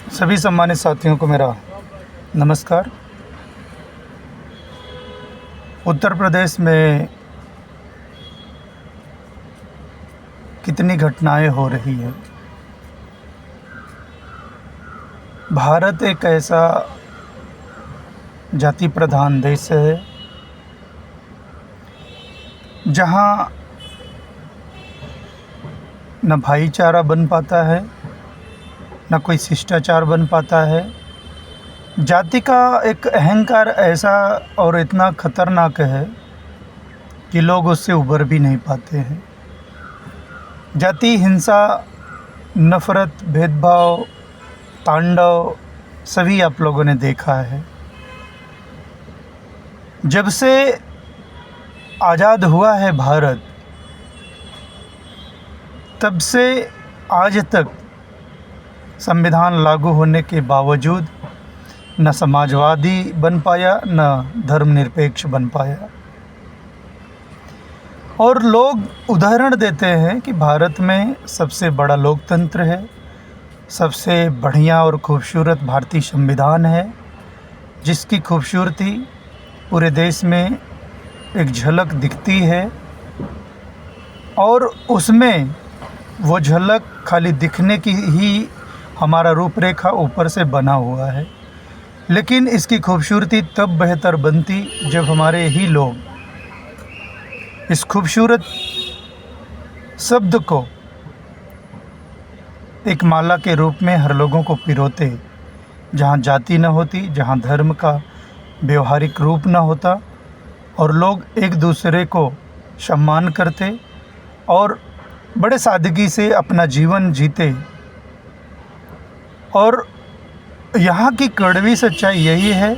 सभी सम्मानित साथियों को मेरा नमस्कार। उत्तर प्रदेश में कितनी घटनाएं हो रही हैं। भारत एक ऐसा जाति प्रधान देश है जहां न भाईचारा बन पाता है, न कोई शिष्टाचार बन पाता है। जाति का एक अहंकार ऐसा और इतना खतरनाक है कि लोग उससे उबर भी नहीं पाते हैं। जाति हिंसा, नफ़रत, भेदभाव, तांडव सभी आप लोगों ने देखा है। जब से आज़ाद हुआ है भारत, तब से आज तक संविधान लागू होने के बावजूद न समाजवादी बन पाया, न धर्मनिरपेक्ष बन पाया। और लोग उदाहरण देते हैं कि भारत में सबसे बड़ा लोकतंत्र है, सबसे बढ़िया और खूबसूरत भारतीय संविधान है, जिसकी खूबसूरती पूरे देश में एक झलक दिखती है। और उसमें वो झलक खाली दिखने की ही हमारा रूपरेखा ऊपर से बना हुआ है, लेकिन इसकी खूबसूरती तब बेहतर बनती जब हमारे ही लोग इस खूबसूरत शब्द को एक माला के रूप में हर लोगों को पिरोते, जहाँ जाति न होती, जहाँ धर्म का व्यवहारिक रूप न होता, और लोग एक दूसरे को सम्मान करते और बड़े सादगी से अपना जीवन जीते। और यहाँ की कड़वी सच्चाई यही है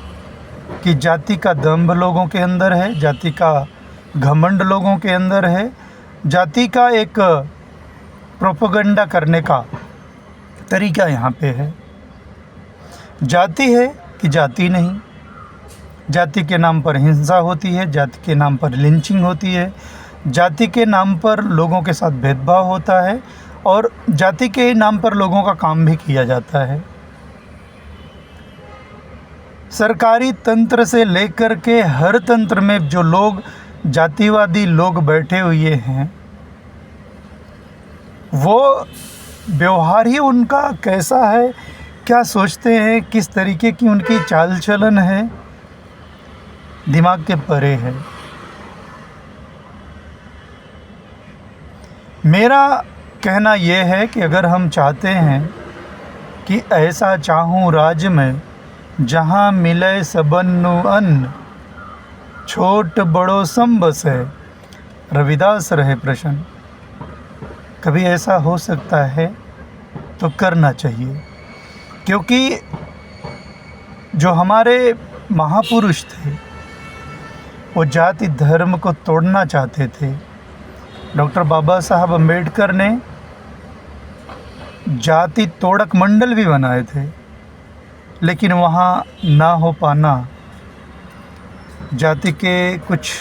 कि जाति का दंभ लोगों के अंदर है, जाति का घमंड लोगों के अंदर है, जाति का एक प्रोपेगेंडा करने का तरीका यहाँ पे है। जाति है कि जाति नहीं, जाति के नाम पर हिंसा होती है, जाति के नाम पर लिंचिंग होती है, जाति के नाम पर लोगों के साथ भेदभाव होता है, और जाति के नाम पर लोगों का काम भी किया जाता है। सरकारी तंत्र से लेकर के हर तंत्र में जो लोग जातिवादी लोग बैठे हुए हैं, वो व्यवहार ही उनका कैसा है, क्या सोचते हैं, किस तरीके की उनकी चाल चलन है, दिमाग के परे है। मेरा कहना यह है कि अगर हम चाहते हैं कि ऐसा चाहूँ राज्य में जहाँ मिले सबनु अन्न, छोट बड़ो सम बसे, रविदास रहे प्रसन्न, कभी ऐसा हो सकता है तो करना चाहिए। क्योंकि जो हमारे महापुरुष थे वो जाति धर्म को तोड़ना चाहते थे। डॉक्टर बाबा साहब अम्बेडकर ने जाति तोड़क मंडल भी बनाए थे, लेकिन वहाँ ना हो पाना, जाति के कुछ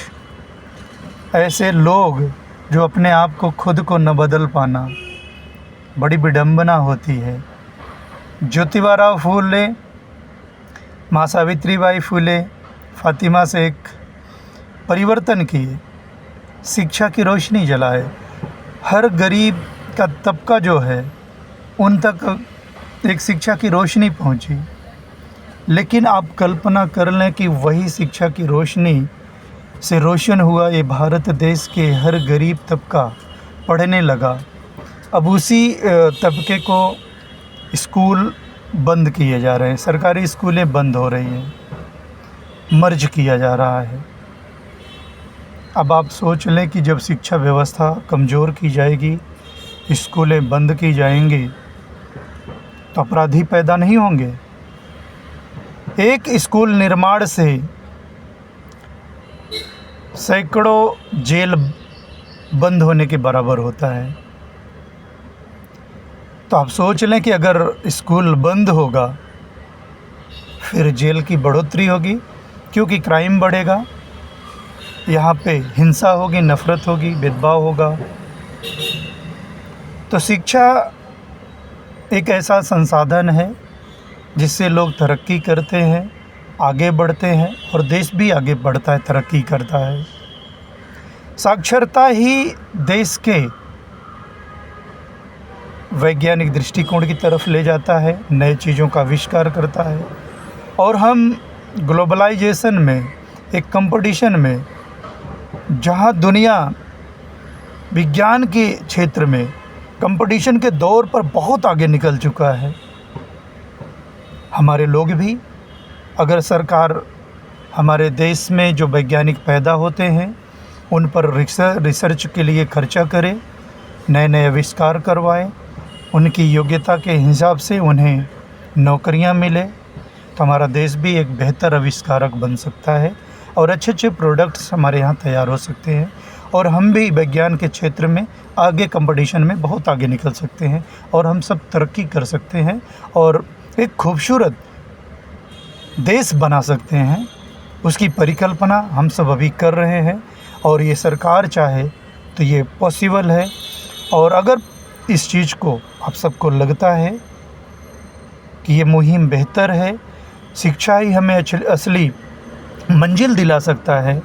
ऐसे लोग जो अपने आप को खुद को न बदल पाना, बड़ी विडंबना होती है। ज्योतिबा फूले, माँ सावित्रीबाई फूले, फातिमा से एक परिवर्तन किए, शिक्षा की रोशनी जलाए, हर गरीब का तबका जो है उन तक एक शिक्षा की रोशनी पहुंची। लेकिन आप कल्पना कर लें कि वही शिक्षा की रोशनी से रोशन हुआ ये भारत देश के हर गरीब तबका पढ़ने लगा। अब उसी तबके को स्कूल बंद किए जा रहे हैं, सरकारी स्कूलें बंद हो रही हैं, मर्ज किया जा रहा है। अब आप सोच लें कि जब शिक्षा व्यवस्था कमज़ोर की जाएगी, स्कूलें बंद की जाएंगी, तो अपराधी पैदा नहीं होंगे। एक स्कूल निर्माण से सैकड़ों जेल बंद होने के बराबर होता है। तो आप सोच लें कि अगर स्कूल बंद होगा, फिर जेल की बढ़ोतरी होगी, क्योंकि क्राइम बढ़ेगा, यहाँ पे हिंसा होगी, नफ़रत होगी, भेदभाव होगा। तो शिक्षा एक ऐसा संसाधन है जिससे लोग तरक्की करते हैं, आगे बढ़ते हैं और देश भी आगे बढ़ता है, तरक्की करता है। साक्षरता ही देश के वैज्ञानिक दृष्टिकोण की तरफ ले जाता है, नए चीज़ों का आविष्कार करता है और हम ग्लोबलाइजेशन में, एक कंपटीशन में, जहां दुनिया विज्ञान के क्षेत्र में कंपटीशन के दौर पर बहुत आगे निकल चुका है, हमारे लोग भी, अगर सरकार हमारे देश में जो वैज्ञानिक पैदा होते हैं उन पर रिसर्च के लिए खर्चा करे, नए नए आविष्कार करवाए, उनकी योग्यता के हिसाब से उन्हें नौकरियां मिले, तो हमारा देश भी एक बेहतर आविष्कारक बन सकता है और अच्छे अच्छे प्रोडक्ट्स हमारे यहाँ तैयार हो सकते हैं और हम भी विज्ञान के क्षेत्र में आगे कंपटीशन में बहुत आगे निकल सकते हैं और हम सब तरक्की कर सकते हैं और एक खूबसूरत देश बना सकते हैं। उसकी परिकल्पना हम सब अभी कर रहे हैं और ये सरकार चाहे तो ये पॉसिबल है। और अगर इस चीज़ को आप सबको लगता है कि ये मुहिम बेहतर है, शिक्षा ही हमें असली मंजिल दिला सकता है,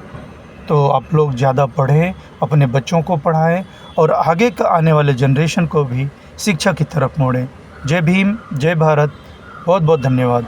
तो आप लोग ज़्यादा पढ़ें, अपने बच्चों को पढ़ाएं और आगे का आने वाले जनरेशन को भी शिक्षा की तरफ मोड़ें। जय भीम, जय भारत, बहुत बहुत धन्यवाद।